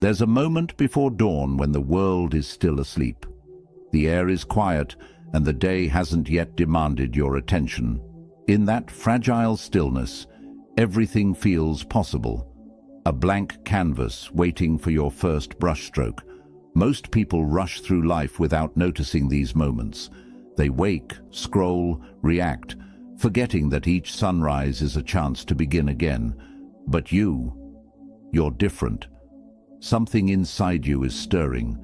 There's a moment before dawn when the world is still asleep. The air is quiet and the day hasn't yet demanded your attention. In that fragile stillness, everything feels possible. A blank canvas waiting for your first brushstroke. Most people rush through life without noticing these moments. They wake, scroll, react, forgetting that each sunrise is a chance to begin again. But you're different. Something inside you is stirring.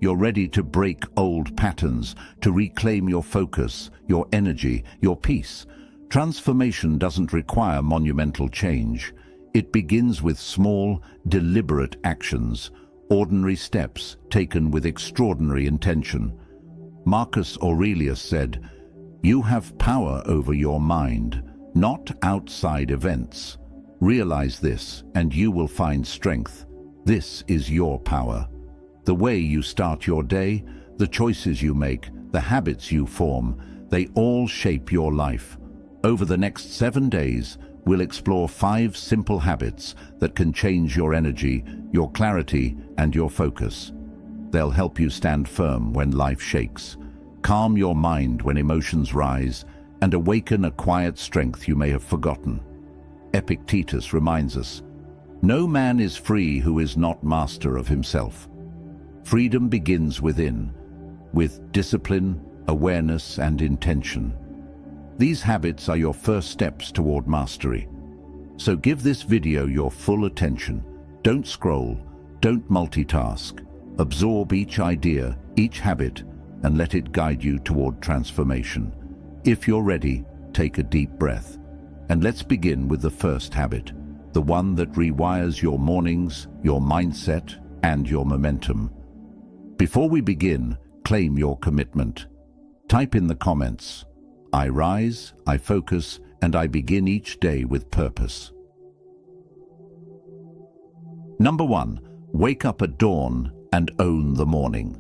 You're ready to break old patterns, to reclaim your focus, your energy, your peace. Transformation doesn't require monumental change. It begins with small, deliberate actions, ordinary steps taken with extraordinary intention. Marcus Aurelius said, "You have power over your mind, not outside events. Realize this, and you will find strength. This is your power." The way you start your day, the choices you make, the habits you form, they all shape your life. Over the next 7 days, we'll explore 5 simple habits that can change your energy, your clarity, and your focus. They'll help you stand firm when life shakes, calm your mind when emotions rise, and awaken a quiet strength you may have forgotten. Epictetus reminds us, "No man is free who is not master of himself." Freedom begins within, with discipline, awareness, and intention. These habits are your first steps toward mastery. So give this video your full attention. Don't scroll, don't multitask. Absorb each idea, each habit, and let it guide you toward transformation. If you're ready, take a deep breath. And let's begin with the first habit, the one that rewires your mornings, your mindset, and your momentum. Before we begin, claim your commitment. Type in the comments, "I rise, I focus, and I begin each day with purpose." Number 1, wake up at dawn and own the morning.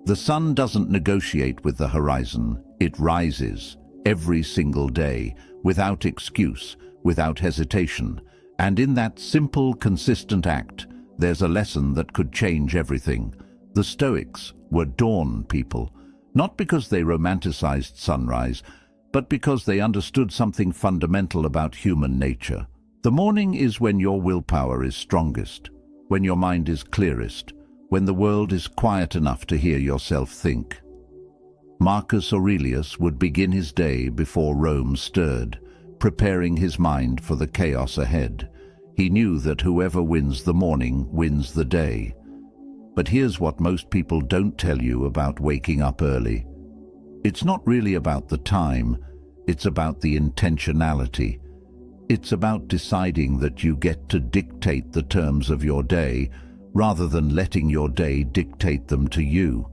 The sun doesn't negotiate with the horizon, it rises every single day, without excuse, without hesitation. And in that simple, consistent act, there's a lesson that could change everything. The Stoics were dawn people, not because they romanticized sunrise, but because they understood something fundamental about human nature. The morning is when your willpower is strongest, when your mind is clearest, when the world is quiet enough to hear yourself think. Marcus Aurelius would begin his day before Rome stirred, preparing his mind for the chaos ahead. He knew that whoever wins the morning wins the day. But here's what most people don't tell you about waking up early. It's not really about the time, it's about the intentionality. It's about deciding that you get to dictate the terms of your day, rather than letting your day dictate them to you.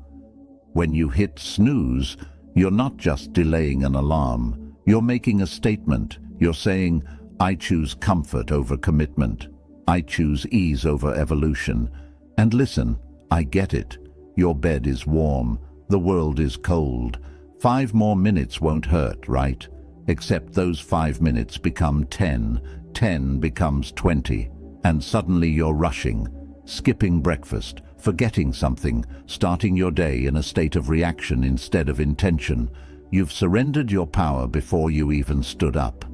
When you hit snooze, you're not just delaying an alarm, you're making a statement. You're saying, "I choose comfort over commitment. I choose ease over evolution." And listen, I get it. Your bed is warm, the world is cold. 5 more minutes won't hurt, right? Except those 5 minutes become 10, 10 becomes 20, and suddenly you're rushing, skipping breakfast, forgetting something, starting your day in a state of reaction instead of intention. You've surrendered your power before you even stood up.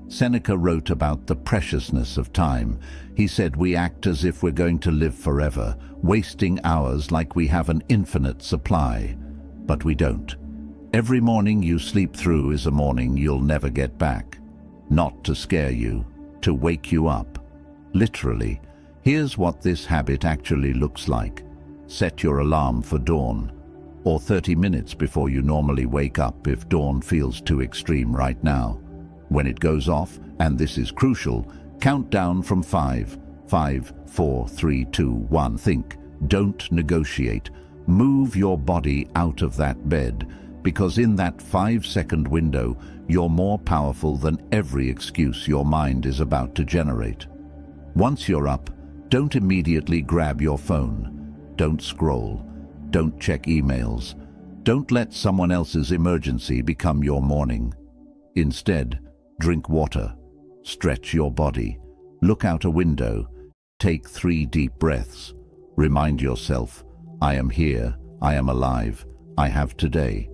Seneca wrote about the preciousness of time. He said we act as if we're going to live forever, wasting hours like we have an infinite supply. But we don't. Every morning you sleep through is a morning you'll never get back. Not to scare you, to wake you up. Literally. Here's what this habit actually looks like. Set your alarm for dawn, or 30 minutes before you normally wake up if dawn feels too extreme right now. When it goes off, and this is crucial, count down from 5. 5, 4, 3, 2, 1. Think. Don't negotiate. Move your body out of that bed, because in that 5-second window, you're more powerful than every excuse your mind is about to generate. Once you're up, don't immediately grab your phone. Don't scroll. Don't check emails. Don't let someone else's emergency become your morning. Instead, drink water. Stretch your body. Look out a window. take 3 deep breaths. Remind yourself, I am here, I am alive, I have today.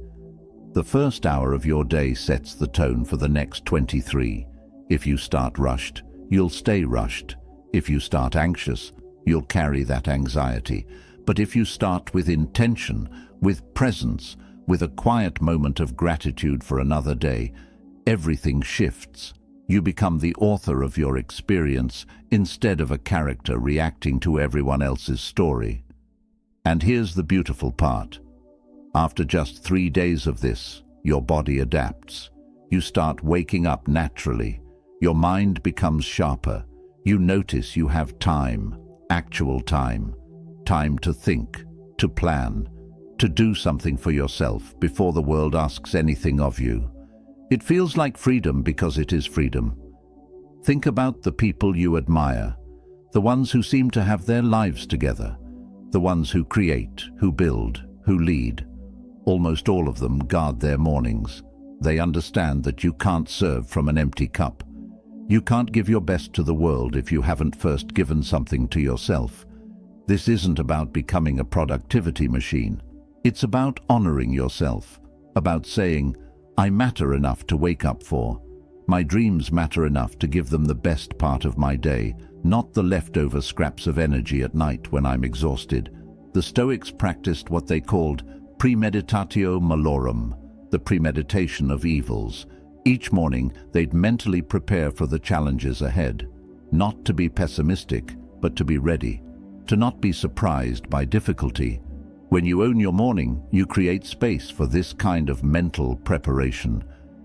The first hour of your day sets the tone for the next 23. If you start rushed, you'll stay rushed. If you start anxious, you'll carry that anxiety. But if you start with intention, with presence, with a quiet moment of gratitude for another day, everything shifts. You become the author of your experience instead of a character reacting to everyone else's story. And here's the beautiful part. After just 3 days of this, your body adapts. You start waking up naturally. Your mind becomes sharper. You notice you have time, actual time. Time to think, to plan, to do something for yourself before the world asks anything of you. It feels like freedom because it is freedom. Think about the people you admire, the ones who seem to have their lives together, the ones who create, who build, who lead. Almost all of them guard their mornings. They understand that you can't serve from an empty cup. You can't give your best to the world if you haven't first given something to yourself. This isn't about becoming a productivity machine. It's about honoring yourself, about saying, I matter enough to wake up for. My dreams matter enough to give them the best part of my day, not the leftover scraps of energy at night when I'm exhausted. The Stoics practiced what they called premeditatio malorum, the premeditation of evils. Each morning, they'd mentally prepare for the challenges ahead, not to be pessimistic, but to be ready, to not be surprised by difficulty. When you own your morning, you create space for this kind of mental preparation.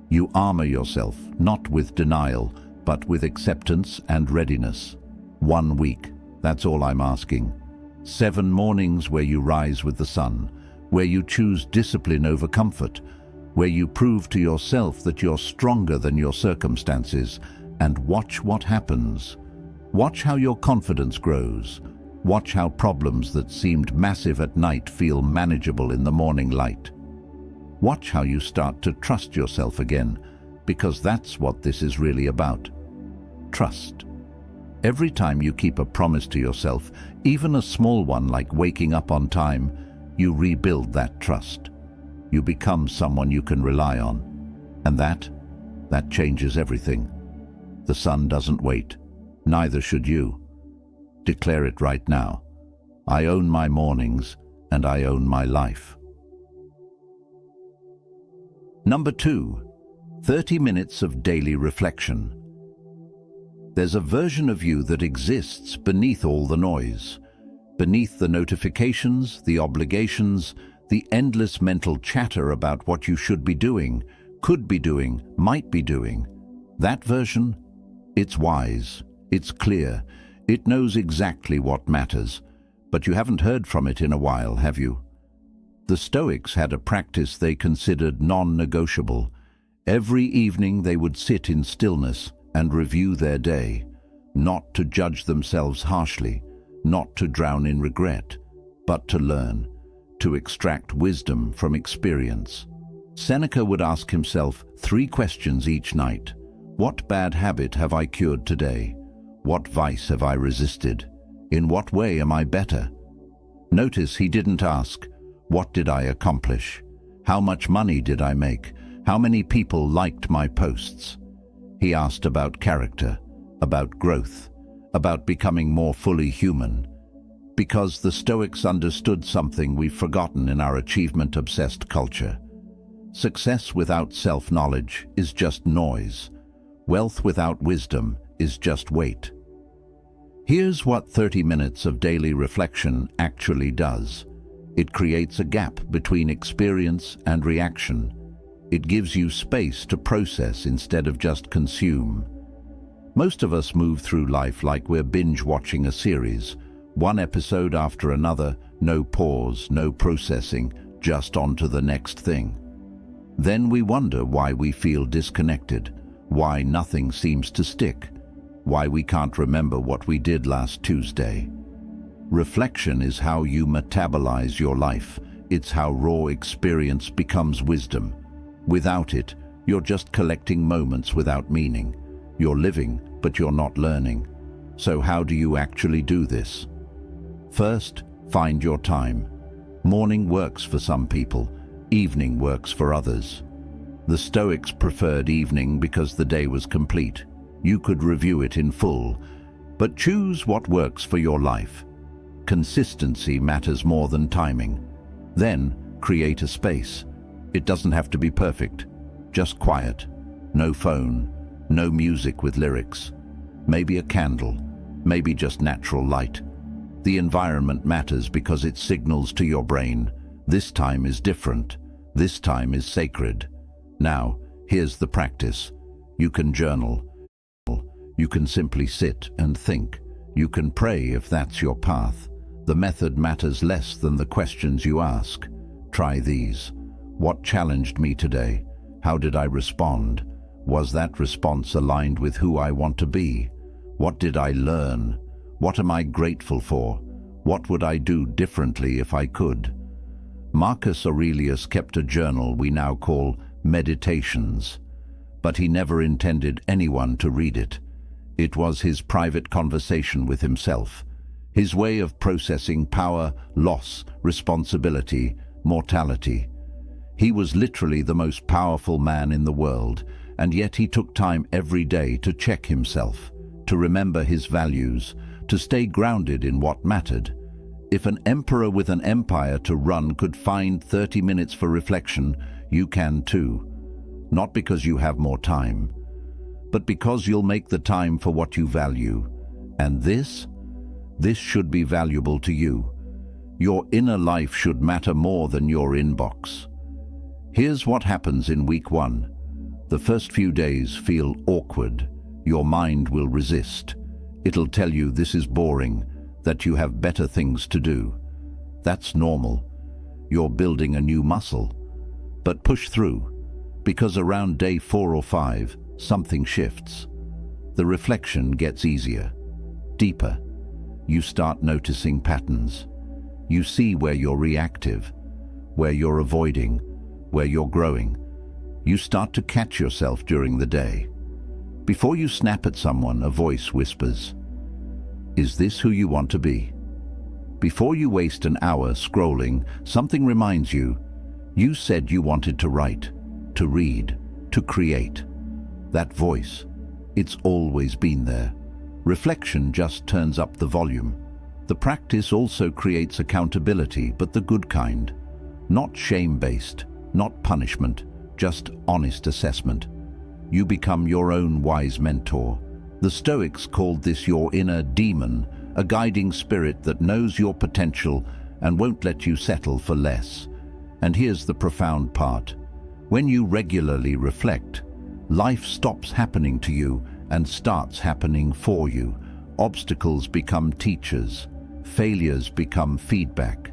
You armor yourself, not with denial, but with acceptance and readiness. 1 week, that's all I'm asking. 7 mornings where you rise with the sun, where you choose discipline over comfort, where you prove to yourself that you're stronger than your circumstances, and watch what happens. Watch how your confidence grows. Watch how problems that seemed massive at night feel manageable in the morning light. Watch how you start to trust yourself again, because that's what this is really about. Trust. Every time you keep a promise to yourself, even a small one like waking up on time, you rebuild that trust. You become someone you can rely on. And that changes everything. The sun doesn't wait. Neither should you. Declare it right now. I own my mornings, and I own my life. Number 2, 30 minutes of daily reflection. There's a version of you that exists beneath all the noise, beneath the notifications, the obligations, the endless mental chatter about what you should be doing, could be doing, might be doing. That version, it's wise, it's clear, it knows exactly what matters, but you haven't heard from it in a while, have you? The Stoics had a practice they considered non-negotiable. Every evening they would sit in stillness and review their day, not to judge themselves harshly, not to drown in regret, but to learn, to extract wisdom from experience. Seneca would ask himself 3 questions each night. What bad habit have I cured today? What vice have I resisted? In what way am I better? Notice he didn't ask, what did I accomplish? How much money did I make? How many people liked my posts? He asked about character, about growth, about becoming more fully human. Because the Stoics understood something we've forgotten in our achievement-obsessed culture. Success without self-knowledge is just noise. Wealth without wisdom is just weight. Here's what 30 minutes of daily reflection actually does. It creates a gap between experience and reaction. It gives you space to process instead of just consume. Most of us move through life like we're binge-watching a series. One episode after another, no pause, no processing, just on to the next thing. Then we wonder why we feel disconnected, why nothing seems to stick, why we can't remember what we did last Tuesday. Reflection is how you metabolize your life. It's how raw experience becomes wisdom. Without it, you're just collecting moments without meaning. You're living, but you're not learning. So how do you actually do this? First, find your time. Morning works for some people, evening works for others. The Stoics preferred evening because the day was complete. You could review it in full, but choose what works for your life. Consistency matters more than timing. Then, create a space. It doesn't have to be perfect, just quiet. No phone, no music with lyrics. Maybe a candle, maybe just natural light. The environment matters because it signals to your brain, this time is different, this time is sacred. Now, here's the practice. You can journal. You can simply sit and think. You can pray if that's your path. The method matters less than the questions you ask. Try these. What challenged me today? How did I respond? Was that response aligned with who I want to be? What did I learn? What am I grateful for? What would I do differently if I could? Marcus Aurelius kept a journal we now call Meditations, but he never intended anyone to read it. It was his private conversation with himself, his way of processing power, loss, responsibility, mortality. He was literally the most powerful man in the world, and yet he took time every day to check himself, to remember his values, to stay grounded in what mattered. If an emperor with an empire to run could find 30 minutes for reflection, you can too. Not because you have more time, but because you'll make the time for what you value. And this should be valuable to you. Your inner life should matter more than your inbox. Here's what happens in week 1. The first few days feel awkward. Your mind will resist. It'll tell you this is boring, that you have better things to do. That's normal. You're building a new muscle. But push through, because around day 4 or 5, something shifts. The reflection gets easier, deeper. You start noticing patterns. You see where you're reactive, where you're avoiding, where you're growing. You start to catch yourself during the day. Before you snap at someone, a voice whispers, "Is this who you want to be?" Before you waste an hour scrolling, something reminds you, you said you wanted to write, to read, to create. That voice, it's always been there. Reflection just turns up the volume. The practice also creates accountability, but the good kind. Not shame-based, not punishment, just honest assessment. You become your own wise mentor. The Stoics called this your inner demon, a guiding spirit that knows your potential and won't let you settle for less. And here's the profound part. When you regularly reflect, life stops happening to you and starts happening for you. Obstacles become teachers. Failures become feedback.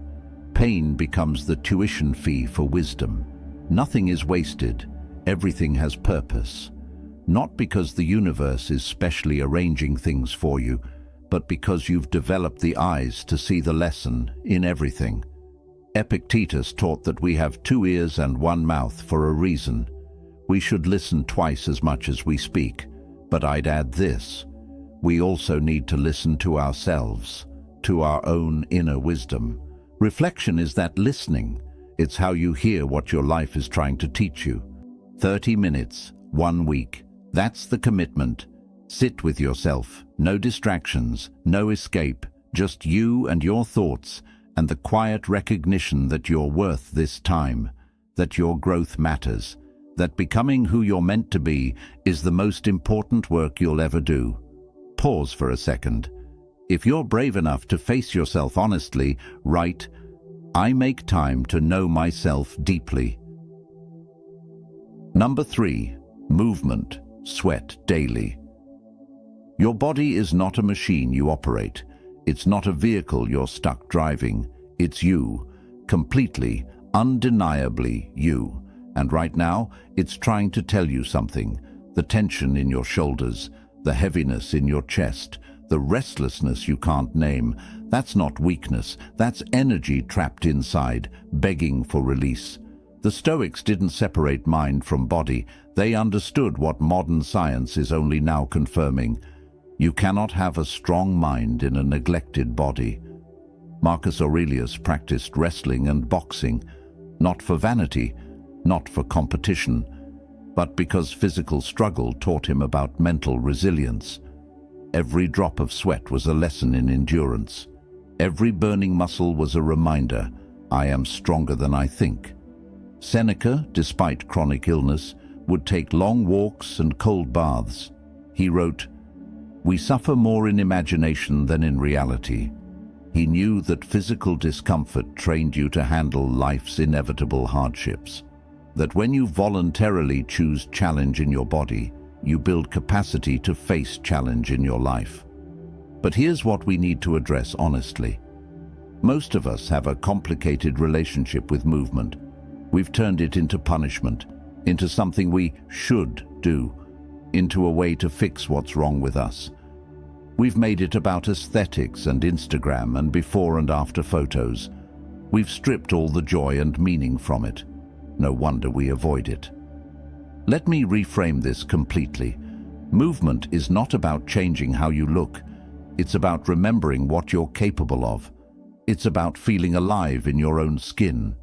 Pain becomes the tuition fee for wisdom. Nothing is wasted. Everything has purpose. Not because the universe is specially arranging things for you, but because you've developed the eyes to see the lesson in everything. Epictetus taught that we have 2 ears and 1 mouth for a reason. We should listen twice as much as we speak. But I'd add this. We also need to listen to ourselves, to our own inner wisdom. Reflection is that listening. It's how you hear what your life is trying to teach you. 30 minutes, 1 week. That's the commitment. Sit with yourself. No distractions, no escape. Just you and your thoughts, and the quiet recognition that you're worth this time, that your growth matters, that becoming who you're meant to be is the most important work you'll ever do. Pause for a second. If you're brave enough to face yourself honestly, write, "I make time to know myself deeply." Number 3, movement. Sweat daily. Your body is not a machine you operate. It's not a vehicle you're stuck driving. It's you, completely, undeniably you. And right now, it's trying to tell you something. The tension in your shoulders, the heaviness in your chest, the restlessness you can't name. That's not weakness. That's energy trapped inside, begging for release. The Stoics didn't separate mind from body. They understood what modern science is only now confirming. You cannot have a strong mind in a neglected body. Marcus Aurelius practiced wrestling and boxing, not for vanity, not for competition, but because physical struggle taught him about mental resilience. Every drop of sweat was a lesson in endurance. Every burning muscle was a reminder, I am stronger than I think. Seneca, despite chronic illness, would take long walks and cold baths. He wrote, "We suffer more in imagination than in reality." He knew that physical discomfort trained you to handle life's inevitable hardships. That when you voluntarily choose challenge in your body, you build capacity to face challenge in your life. But here's what we need to address honestly. Most of us have a complicated relationship with movement. We've turned it into punishment, into something we should do, into a way to fix what's wrong with us. We've made it about aesthetics and Instagram and before and after photos. We've stripped all the joy and meaning from it. No wonder we avoid it. Let me reframe this completely. Movement is not about changing how you look. It's about remembering what you're capable of. It's about feeling alive in your own skin.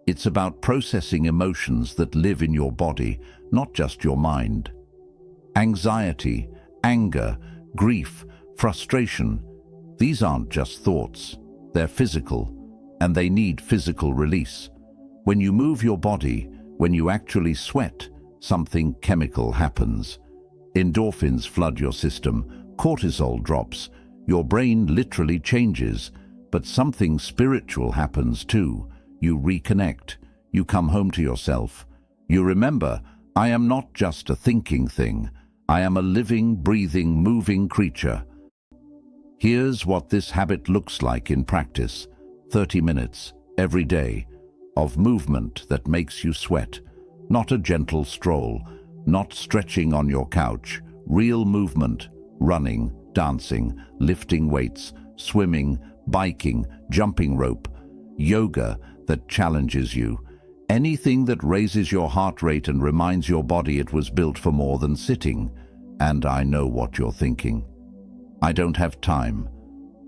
It's about processing emotions that live in your body, not just your mind. Anxiety, anger, grief, frustration, these aren't just thoughts. They're physical, and they need physical release. When you move your body, when you actually sweat, something chemical happens. Endorphins flood your system, cortisol drops, your brain literally changes, but something spiritual happens too. You reconnect, you come home to yourself. You remember, I am not just a thinking thing. I am a living, breathing, moving creature. Here's what this habit looks like in practice. 30 minutes, every day, of movement that makes you sweat. Not a gentle stroll, not stretching on your couch. Real movement, running, dancing, lifting weights, swimming, biking, jumping rope. Yoga that challenges you. Anything that raises your heart rate and reminds your body it was built for more than sitting. And I know what you're thinking. I don't have time.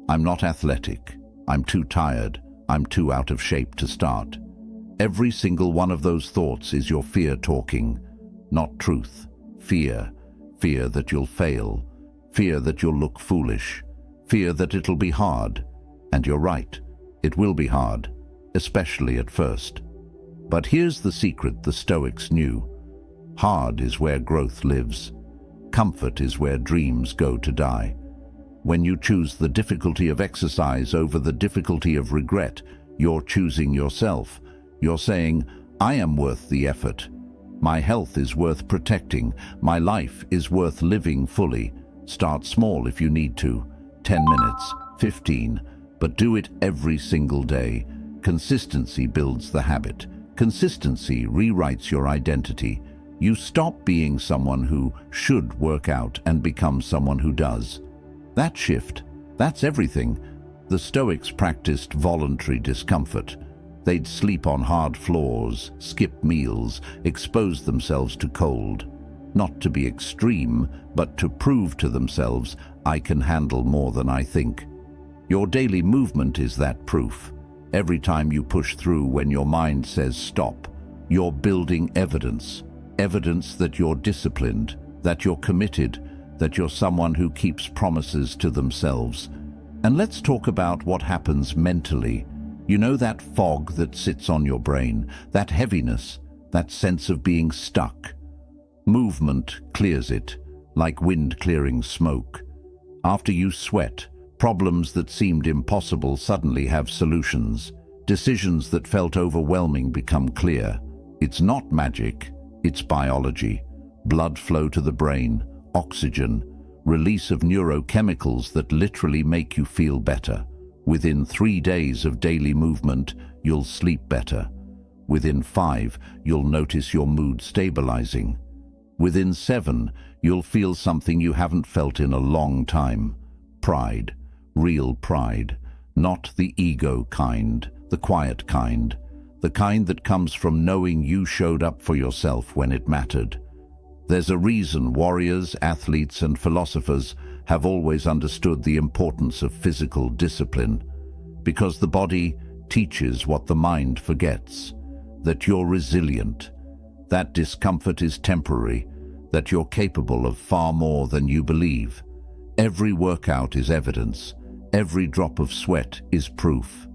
I'm not athletic. I'm too tired. I'm too out of shape to start. Every single one of those thoughts is your fear talking, not truth. Fear. Fear that you'll fail. Fear that you'll look foolish. Fear that it'll be hard. And you're right. It will be hard, especially at first. But here's the secret the Stoics knew. Hard is where growth lives. Comfort is where dreams go to die. When you choose the difficulty of exercise over the difficulty of regret, you're choosing yourself. You're saying, I am worth the effort. My health is worth protecting. My life is worth living fully. Start small if you need to. 10 minutes, 15, but do it every single day. Consistency builds the habit. Consistency rewrites your identity. You stop being someone who should work out and become someone who does. That shift, that's everything. The Stoics practiced voluntary discomfort. They'd sleep on hard floors, skip meals, expose themselves to cold. Not to be extreme, but to prove to themselves, I can handle more than I think. Your daily movement is that proof. Every time you push through when your mind says stop, you're building evidence. Evidence that you're disciplined, that you're committed, that you're someone who keeps promises to themselves. And let's talk about what happens mentally. You know that fog that sits on your brain, that heaviness, that sense of being stuck. Movement clears it, like wind clearing smoke. After you sweat, problems that seemed impossible suddenly have solutions. Decisions that felt overwhelming become clear. It's not magic, it's biology. Blood flow to the brain, oxygen, release of neurochemicals that literally make you feel better. Within 3 days of daily movement, you'll sleep better. Within 5, you'll notice your mood stabilizing. Within 7, you'll feel something you haven't felt in a long time. Pride. Real pride. Not the ego kind, the quiet kind. The kind that comes from knowing you showed up for yourself when it mattered. There's a reason warriors, athletes, and philosophers have always understood the importance of physical discipline, because the body teaches what the mind forgets, that you're resilient, that discomfort is temporary, that you're capable of far more than you believe. Every workout is evidence, every drop of sweat is proof.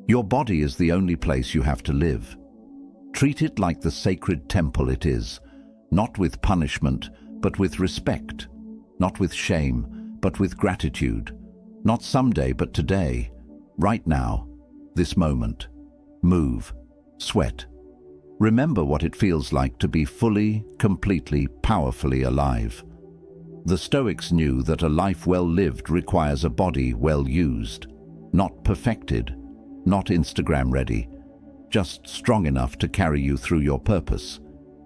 Your body is the only place you have to live. Treat it like the sacred temple it is, not with punishment, but with respect, not with shame, but with gratitude, not someday, but today, right now, this moment. Move, sweat. Remember what it feels like to be fully, completely, powerfully alive. The Stoics knew that a life well lived requires a body well used, not perfected, not Instagram ready, just strong enough to carry you through your purpose,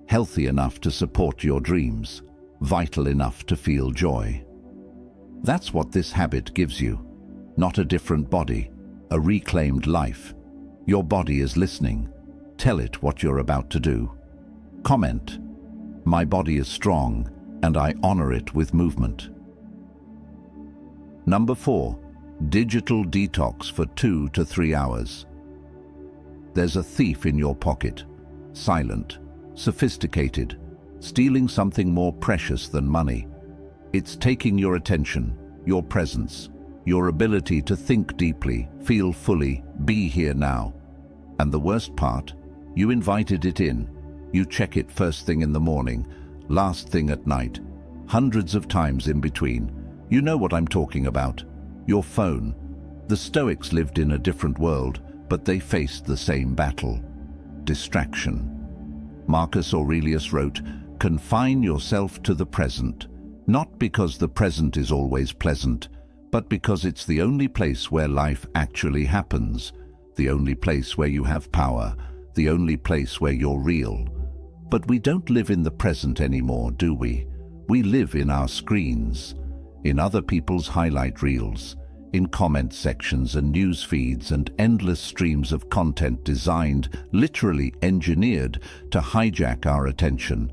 healthy enough to support your dreams, vital enough to feel joy. That's what this habit gives you, not a different body, a reclaimed life. Your body is listening. Tell it what you're about to do. Comment, "My body is strong, and I honor it with movement." Number 4, digital detox for 2 to 3 hours. There's a thief in your pocket, silent, sophisticated, stealing something more precious than money. It's taking your attention, your presence, your ability to think deeply, feel fully, be here now. And the worst part, you invited it in. You check it first thing in the morning, last thing at night, hundreds of times in between. You know what I'm talking about. Your phone. The Stoics lived in a different world, but they faced the same battle. Distraction. Marcus Aurelius wrote, "Confine yourself to the present, not because the present is always pleasant, but because it's the only place where life actually happens, the only place where you have power, the only place where you're real." But we don't live in the present anymore, do we? We live in our screens, in other people's highlight reels, in comment sections and news feeds and endless streams of content designed, literally engineered, to hijack our attention.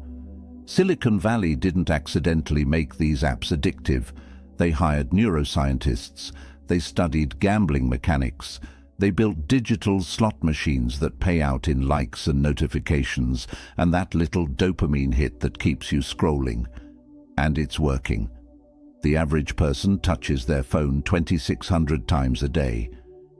Silicon Valley didn't accidentally make these apps addictive. They hired neuroscientists, they studied gambling mechanics, they built digital slot machines that pay out in likes and notifications, and that little dopamine hit that keeps you scrolling. And it's working. The average person touches their phone 2,600 times a day,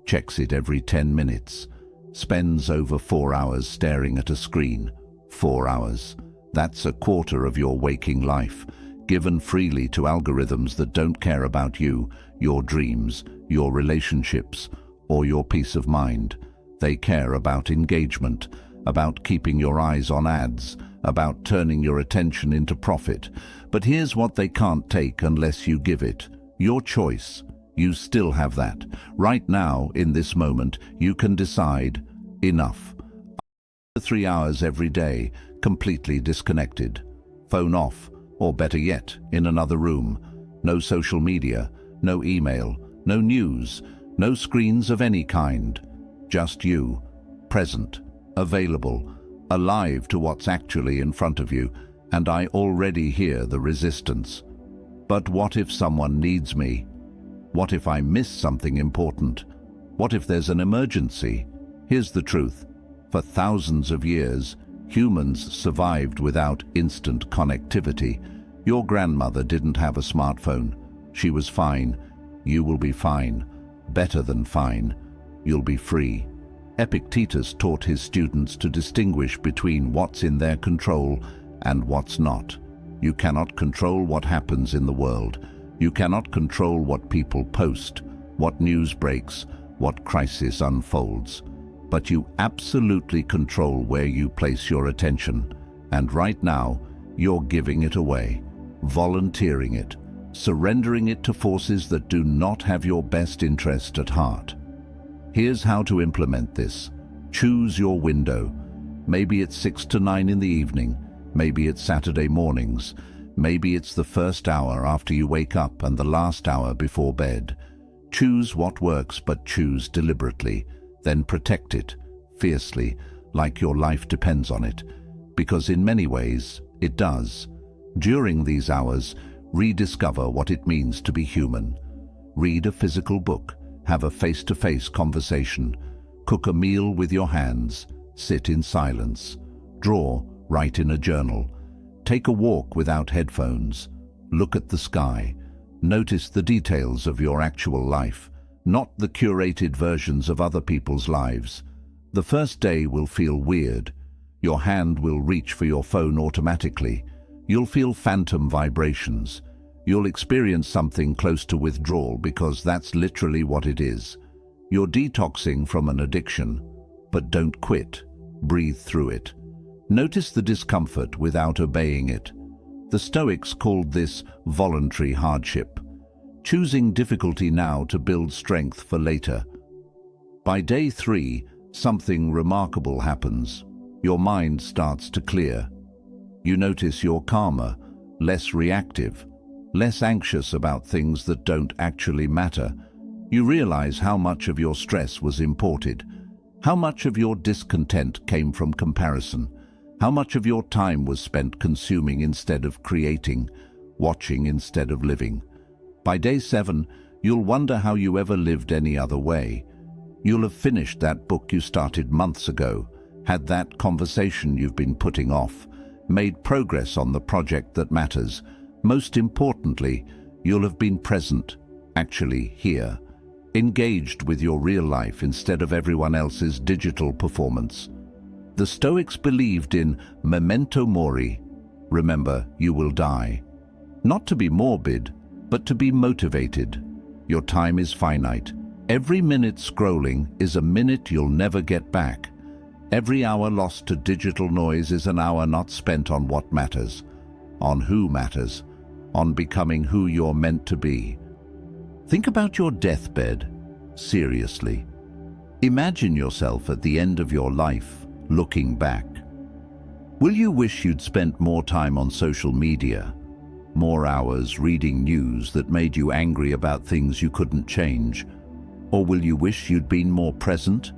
checks it every 10 minutes, spends over 4 hours staring at a screen. 4 hours. That's a quarter of your waking life, given freely to algorithms that don't care about you, your dreams, your relationships, or your peace of mind. They care about engagement, about keeping your eyes on ads, about turning your attention into profit. But here's what they can't take unless you give it. Your choice. You still have that. Right now, in this moment, you can decide, enough. 3 hours every day, completely disconnected. Phone off, or better yet, in another room. No social media, no email, no news, no screens of any kind. Just you, present, available, alive to what's actually in front of you, and I already hear the resistance. But what if someone needs me? What if I miss something important? What if there's an emergency? Here's the truth. For thousands of years, humans survived without instant connectivity. Your grandmother didn't have a smartphone. She was fine. You will be fine. Better than fine. You'll be free. Epictetus taught his students to distinguish between what's in their control and what's not. You cannot control what happens in the world. You cannot control what people post, what news breaks, what crisis unfolds. But you absolutely control where you place your attention. And right now, you're giving it away, volunteering it, surrendering it to forces that do not have your best interest at heart. Here's how to implement this. Choose your window. Maybe it's 6 to 9 in the evening. Maybe it's Saturday mornings. Maybe it's the first hour after you wake up and the last hour before bed. Choose what works, but choose deliberately. Then protect it, fiercely, like your life depends on it. Because in many ways, it does. During these hours, Rediscover what it means to be human. Read a physical book, have a face-to-face conversation, cook a meal with your hands, sit in silence, draw, write in a journal, take a walk without headphones, look at the sky, notice the details of your actual life, not the curated versions of other people's lives. The first day will feel weird. Your hand will reach for your phone automatically. You'll feel phantom vibrations. You'll experience something close to withdrawal because that's literally what it is. You're detoxing from an addiction, but don't quit. Breathe through it. Notice the discomfort without obeying it. The Stoics called this voluntary hardship, choosing difficulty now to build strength for later. By day 3, something remarkable happens. Your mind starts to clear. You notice you're calmer, less reactive, less anxious about things that don't actually matter. You realize how much of your stress was imported, how much of your discontent came from comparison, how much of your time was spent consuming instead of creating, watching instead of living. By day 7, you'll wonder how you ever lived any other way. You'll have finished that book you started months ago, had that conversation you've been putting off, made progress on the project that matters. Most importantly, you'll have been present, actually here, engaged with your real life instead of everyone else's digital performance. The Stoics believed in memento mori, remember you will die. Not to be morbid, but to be motivated. Your time is finite. Every minute scrolling is a minute you'll never get back. Every hour lost to digital noise is an hour not spent on what matters, on who matters, on becoming who you're meant to be. Think about your deathbed, seriously. Imagine yourself at the end of your life, looking back. Will you wish you'd spent more time on social media, more hours reading news that made you angry about things you couldn't change? Or will you wish you'd been more present,